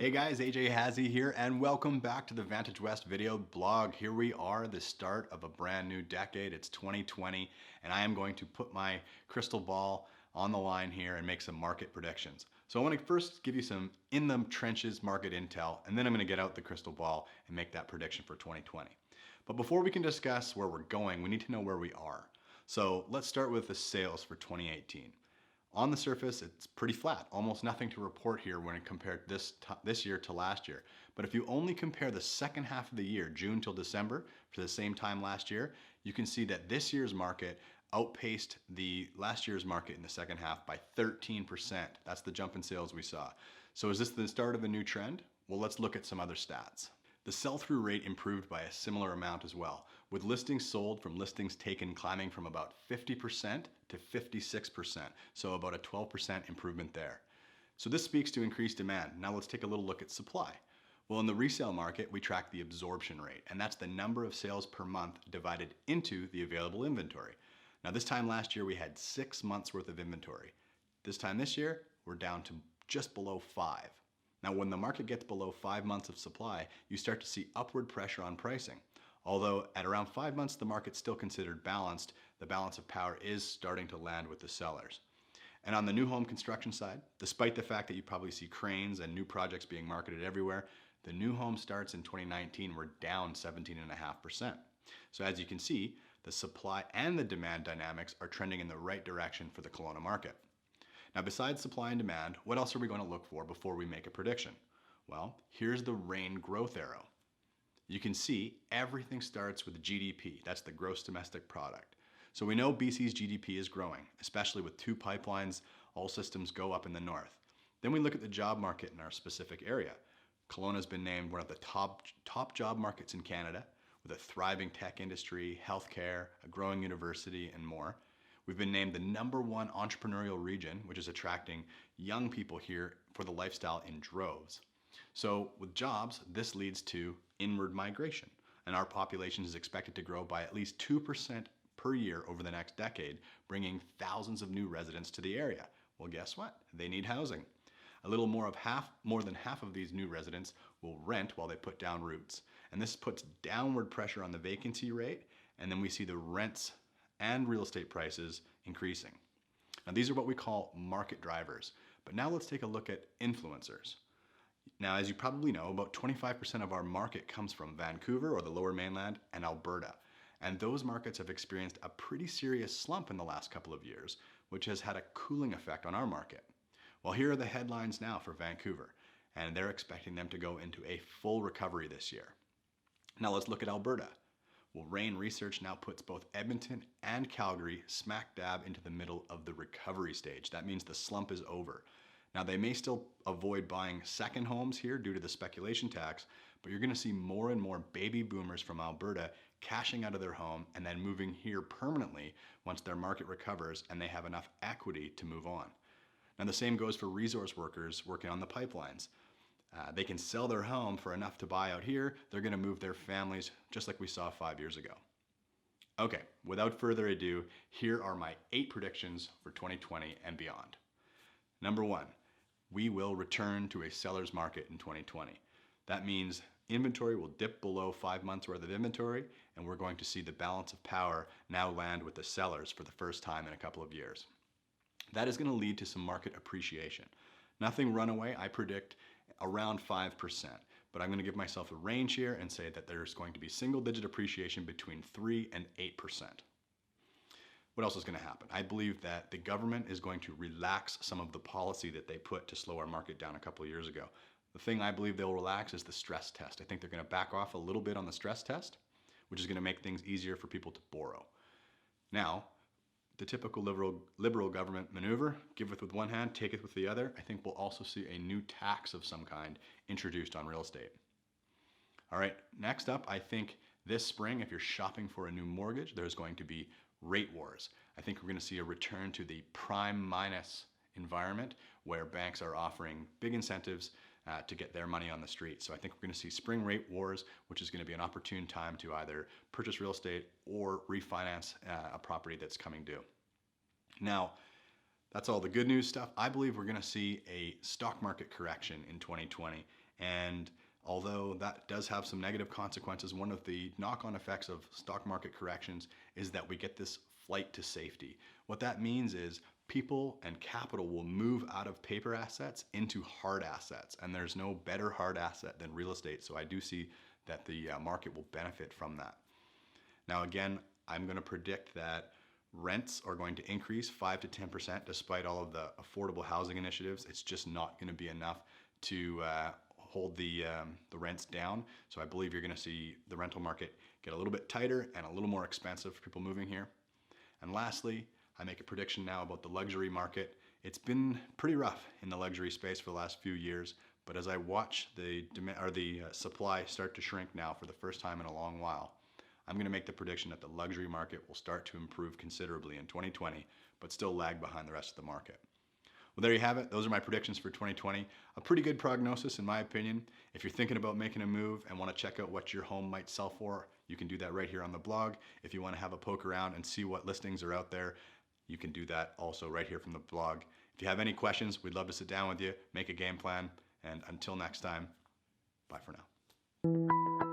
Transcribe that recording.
Hey guys, AJ Hazy here, and welcome back to the Vantage West video blog. Here we are, the start of a brand new decade. It's 2020, and I am going to put my crystal ball on the line here and make some market predictions. So I want to first give you some in the trenches market intel, and then I'm going to get out the crystal ball and make that prediction for 2020. But before we can discuss where we're going, we need to know where we are. So let's start with the sales for 2018. On the surface, it's pretty flat, almost nothing to report here when compared this year to last year. But if you only compare the second half of the year, June till December, for the same time last year, you can see that this year's market outpaced the last year's market in the second half by 13%. That's the jump in sales we saw. So is this the start of a new trend? Well, let's look at some other stats. The sell-through rate improved by a similar amount as well, with listings sold from listings taken climbing from about 50% to 56%, so about a 12% improvement there. So this speaks to increased demand. Now let's take a little look at supply. Well, in the resale market, we track the absorption rate, and that's the number of sales per month divided into the available inventory. Now this time last year, we had 6 months worth of inventory. This time this year, we're down to just below 5. Now, when the market gets below 5 months of supply, you start to see upward pressure on pricing. Although at around 5 months, the market's still considered balanced, the balance of power is starting to land with the sellers. And on the new home construction side, despite the fact that you probably see cranes and new projects being marketed everywhere, the new home starts in 2019 were down 17.5%. So as you can see, the supply and the demand dynamics are trending in the right direction for the Kelowna market. Now, besides supply and demand, what else are we going to look for before we make a prediction? Well, here's the RAIN growth arrow. You can see everything starts with GDP. That's the gross domestic product. So we know BC's GDP is growing, especially with 2 pipelines, all systems go up in the north. Then we look at the job market in our specific area. Kelowna has been named one of the top job markets in Canada, with a thriving tech industry, healthcare, a growing university, and more. We've been named the #1 entrepreneurial region, which is attracting young people here for the lifestyle in droves. So with jobs, this leads to inward migration, and our population is expected to grow by at least 2% per year over the next decade, bringing thousands of new residents to the area. Well, guess what? They need housing. A little more than half of these new residents will rent while they put down roots, and this puts downward pressure on the vacancy rate, and then we see the rents and real estate prices increasing. Now these are what we call market drivers, but now let's take a look at influencers. Now, as you probably know, about 25% of our market comes from Vancouver or the Lower Mainland and Alberta, and those markets have experienced a pretty serious slump in the last couple of years, which has had a cooling effect on our market. Well, here are the headlines now for Vancouver, and they're expecting them to go into a full recovery this year. Now let's look at Alberta. Well, RAIN research now puts both Edmonton and Calgary smack dab into the middle of the recovery stage. That means the slump is over. Now, they may still avoid buying second homes here due to the speculation tax, but you're going to see more and more baby boomers from Alberta cashing out of their home and then moving here permanently once their market recovers and they have enough equity to move on. Now, the same goes for resource workers working on the pipelines. They can sell their home for enough to buy out here. They're going to move their families just like we saw 5 years ago. Okay, without further ado, here are my 8 predictions for 2020 and beyond. Number 1, we will return to a seller's market in 2020. That means inventory will dip below 5 months worth of inventory, and we're going to see the balance of power now land with the sellers for the first time in a couple of years. That is going to lead to some market appreciation. Nothing runaway, I predict around 5%, but I'm going to give myself a range here and say that there's going to be single-digit appreciation between 3 and 8%. What else is going to happen? I believe that the government is going to relax some of the policy that they put to slow our market down a couple of years ago. The thing I believe they'll relax is the stress test. I think they're going to back off a little bit on the stress test, which is going to make things easier for people to borrow. Now, the typical liberal government maneuver, giveth with one hand, taketh with the other, I think we'll also see a new tax of some kind introduced on real estate. All right, next up, I think this spring, if you're shopping for a new mortgage, there's going to be rate wars. I think we're going to see a return to the prime minus environment where banks are offering big incentives to get their money on the street. So I think we're going to see spring rate wars, which is going to be an opportune time to either purchase real estate or refinance a property that's coming due. Now, that's all the good news stuff. I believe we're going to see a stock market correction in 2020, And although that does have some negative consequences, one of the knock-on effects of stock market corrections is that we get this flight to safety. What that means is people and capital will move out of paper assets into hard assets, and there's no better hard asset than real estate. So I do see that the market will benefit from that. Now again, I'm going to predict that rents are going to increase 5 to 10% despite all of the affordable housing initiatives. It's just not going to be enough to hold the rents down. So I believe you're going to see the rental market get a little bit tighter and a little more expensive for people moving here. And lastly, I make a prediction now about the luxury market. It's been pretty rough in the luxury space for the last few years, but as I watch the supply start to shrink now for the first time in a long while, I'm going to make the prediction that the luxury market will start to improve considerably in 2020, but still lag behind the rest of the market. Well, there you have it. Those are my predictions for 2020. A pretty good prognosis in my opinion. If you're thinking about making a move and want to check out what your home might sell for, you can do that right here on the blog. If you want to have a poke around and see what listings are out there, you can do that also right here from the blog. If you have any questions, we'd love to sit down with you, make a game plan, and until next time, bye for now.